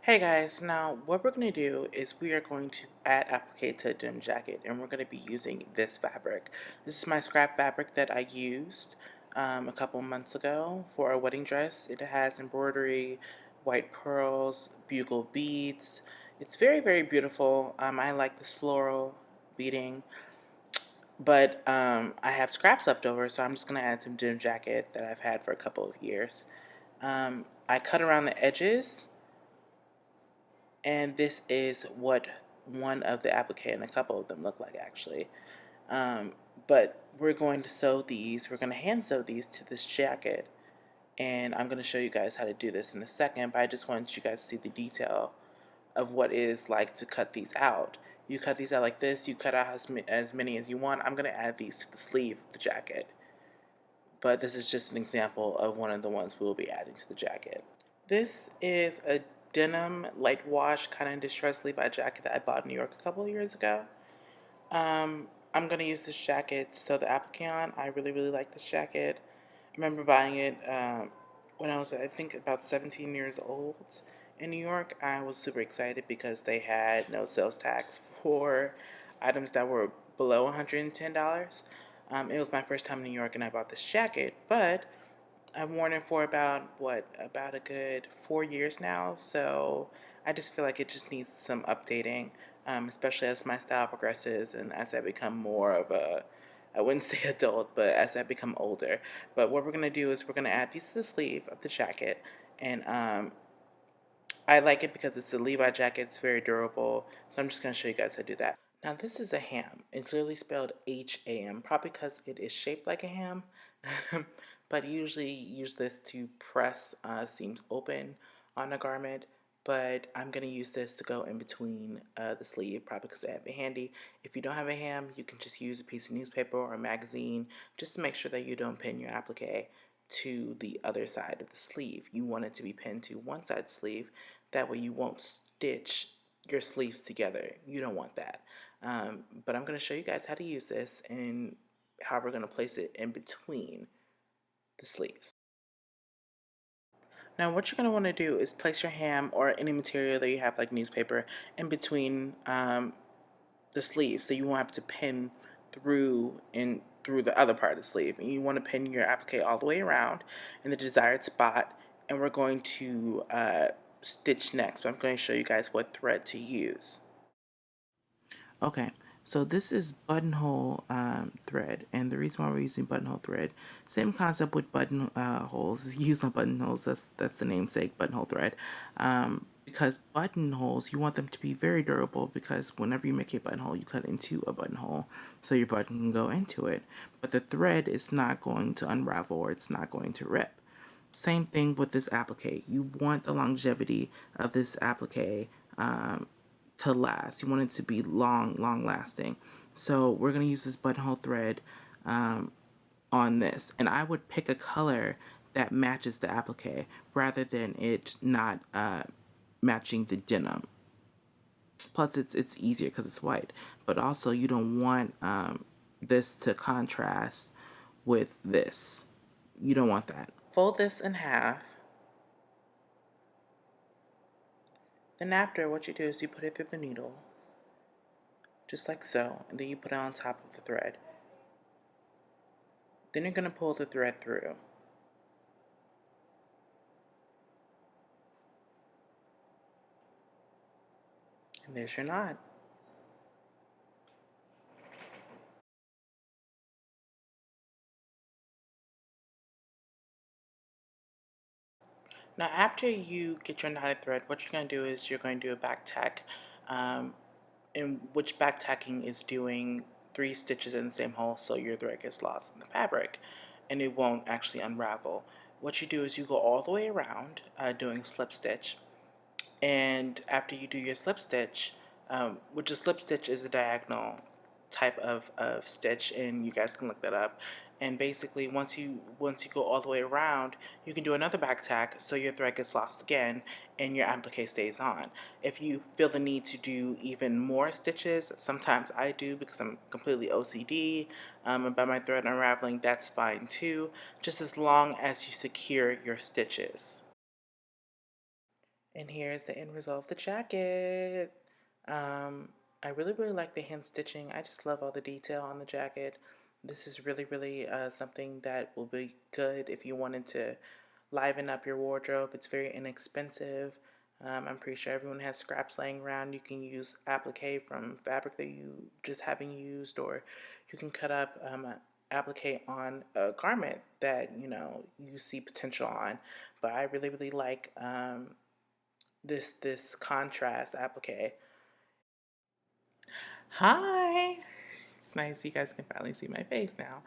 Hey guys, now what we're going to do is we are going to add applique to a denim jacket, and we're going to be using this fabric. This is my scrap fabric that I used a couple months ago for a wedding dress. It has embroidery, white pearls, bugle beads. It's very, very beautiful. I like this floral beading, but I have scraps left over, so I'm just going to add some denim jacket that I've had for a couple of years. I cut around the edges, and this is what one of the applique and a couple of them look like actually. Um, but we're going to sew these, we're going to hand sew these to this jacket, and I'm going to show you guys how to do this in a second, but I just wanted you guys to see the detail of what it is like to cut these out. You cut these out like this, you cut out as many as you want. I'm going to add these to the sleeve of the jacket, but this is just an example of one of the ones we will be adding to the jacket. This is a denim light wash kind of distressed Levi jacket that I bought in New York a couple of years ago. I'm going to use this jacket to sew the applique on. I really, really like this jacket. I remember buying it when I was, I think, about 17 years old in New York. I was super excited because they had no sales tax for items that were below $110. It was my first time in New York and I bought this jacket, but I've worn it for about a good 4 years now. So I just feel like it just needs some updating, especially as my style progresses and as I become more of a, I wouldn't say adult, but as I become older. But what we're going to do is we're going to add these to the sleeve of the jacket. And I like it because it's a Levi jacket. It's very durable. So I'm just going to show you guys how to do that. Now this is a ham. It's literally spelled H-A-M, probably because it is shaped like a ham. But usually use this to press seams open on a garment. But I'm going to use this to go in between the sleeve, probably because I have it handy. If you don't have a ham, you can just use a piece of newspaper or a magazine just to make sure that you don't pin your applique to the other side of the sleeve. You want it to be pinned to one side of the sleeve. That way you won't stitch your sleeves together. You don't want that. But I'm going to show you guys how to use this and how we're going to place it in between the sleeves. Now what you're going to want to do is place your ham or any material that you have like newspaper in between the sleeves so you won't have to pin through the other part of the sleeve. And you want to pin your applique all the way around in the desired spot, and we're going to stitch next. But I'm going to show you guys what thread to use. Okay, so this is buttonhole thread, and the reason why we're using buttonhole thread, same concept with button holes, used on buttonholes. That's the namesake, buttonhole thread. Because buttonholes, you want them to be very durable because whenever you make a buttonhole, you cut into a buttonhole, so your button can go into it. But the thread is not going to unravel or it's not going to rip. Same thing with this applique. You want the longevity of this applique to last. You want it to be long lasting. So we're going to use this buttonhole thread on this. And I would pick a color that matches the applique rather than it not matching the denim. Plus, it's easier because it's white. But also, you don't want this to contrast with this. You don't want that. Fold this in half. Then after, what you do is you put it through the needle, just like so, and then you put it on top of the thread. Then you're going to pull the thread through. And there's your knot. Now after you get your knotted thread, what you're going to do is you're going to do a back tack, in which back tacking is doing 3 stitches in the same hole so your thread gets lost in the fabric and it won't actually unravel. What you do is you go all the way around doing slip stitch, and after you do your slip stitch, which a slip stitch is a diagonal type of stitch, and you guys can look that up. And basically, once you go all the way around, you can do another back tack so your thread gets lost again and your applique stays on. If you feel the need to do even more stitches, sometimes I do because I'm completely OCD about my thread unraveling, that's fine too, just as long as you secure your stitches. And here's the end result of the jacket. Um, I really like the hand stitching. I just love all the detail on the jacket. This is really something that will be good if you wanted to liven up your wardrobe. It's very inexpensive. I'm pretty sure everyone has scraps laying around. You can use applique from fabric that you just haven't used, or you can cut up applique on a garment that you see potential on. But I really like this contrast applique. Hi. It's nice you guys can finally see my face now.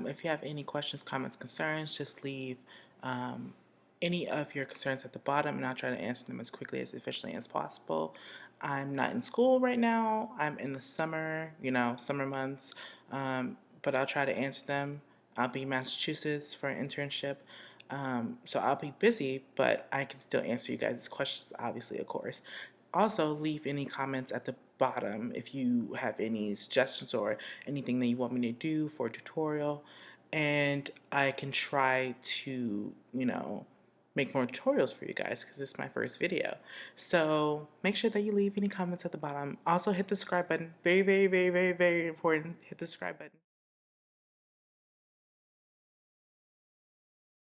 If you have any questions, comments, concerns, just leave any of your concerns at the bottom and I'll try to answer them as quickly as efficiently as possible. I'm not in school right now. I'm in the summer, summer months, but I'll try to answer them. I'll be in Massachusetts for an internship. So I'll be busy, but I can still answer you guys' questions, obviously, of course. Also, leave any comments at the bottom if you have any suggestions or anything that you want me to do for a tutorial. And I can try to, make more tutorials for you guys because this is my first video. So make sure that you leave any comments at the bottom. Also hit the subscribe button. Very important. Hit the subscribe button.